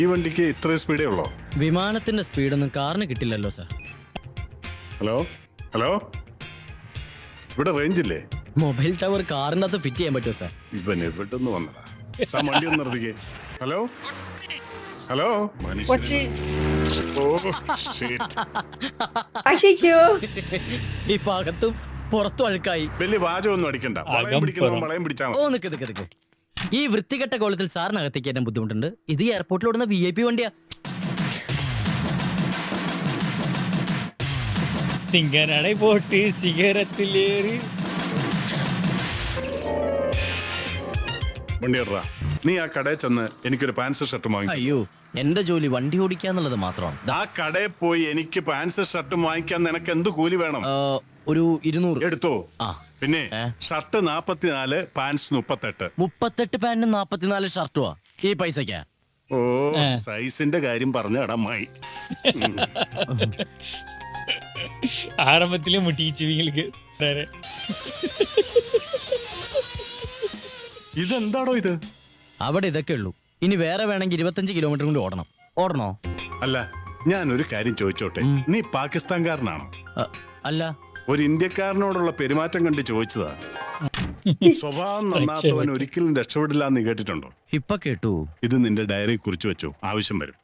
ഈ വണ്ടിക്ക് ഇത്ര സ്പീഡേ ഉള്ളോ? വിമാനത്തിന്റെ സ്പീഡൊന്നും കാറിന് കിട്ടില്ലല്ലോ സാർ. ഹലോ ഹലോ, ഇവിടെ റേഞ്ച് ഇല്ലേ? മൊബൈൽ ടവർ കാറിനകത്ത് ഫിറ്റ് ചെയ്യാൻ പറ്റുമോ സാർ? ഇവൻ എവിടുന്ന് വന്നതാ? താൻ വണ്ടി ഒന്ന് നിർത്തിക്കേ. ഹലോ ഹലോ, കൊച്ചി ഓ shit. അയ്യോ ഈ ഭാഗത്തും പുറത്തും അഴുക്കായി. വലിയ വാചകമൊന്നും അടിക്കണ്ട. വളയം പിടിക്കുന്നവൻ വളയം പിടിച്ചാ മതി. ഓ നിക്ക്. ഈ വൃത്തികെട്ട കോളത്തിൽ സാറിനകത്തേക്ക് കയറ്റാൻ ബുദ്ധിമുട്ടുണ്ട്. ഇത് എയർപോർട്ടിൽ ഓടുന്ന VIP വണ്ടിയാ. സിംഗനടை போட்டு സിഗരത്തിലേറി. വണ്ടി ഇടറാ. നീ ആ കടയിൽ ചെന്ന് എനിക്കൊരു പാൻസ് ഷർട്ടും വാങ്ങി. അയ്യോ, എന്റെ ജോലി വണ്ടി ഓടിക്കാന്നുള്ളത് മാത്രമാണ്. ആ കടയിൽ പോയി എനിക്ക് പാൻസ് ഷർട്ടും വാങ്ങിക്കാൻ നിനക്ക് എന്ത് കൂലി വേണം? ഒരു 200 എടുത്തോ. ആ പിന്നെ ഷർട്ട് 44, പാൻസ് 38. 38 പാന്റും 44 ഷർട്ടുവാ ഈ പൈസക്കാ? ഓ, സൈസിന്റെ കാര്യം പറഞ്ഞ അടമായി. ആരംഭത്തിലെ മുട്ടിച്ചിവിങ്ങൾക്ക് സാറേ. ഇതെന്താടോ ഇത്? അവിടെ ഇതൊക്കെ ഉള്ളൂ. ഇനി വേറെ വേണമെങ്കിൽ 25 കിലോമീറ്റർ കൊണ്ട് ഓടണോ? അല്ല, ഞാൻ ഒരു കാര്യം ചോദിച്ചോട്ടെ. നീ പാകിസ്ഥാൻകാരനാണോ? അല്ല, ഒരു ഇന്ത്യക്കാരനോടുള്ള പെരുമാറ്റം കണ്ട് ചോദിച്ചതാ. സ്വഭാവം നന്നാത്തവൻ ഒരിക്കലും രക്ഷപ്പെടില്ല എന്ന് കേട്ടിട്ടുണ്ടോ? ഇപ്പൊ കേട്ടു. ഇത് നിന്റെ ഡയറി കുറിച്ച് വെച്ചോ, ആവശ്യം വരും.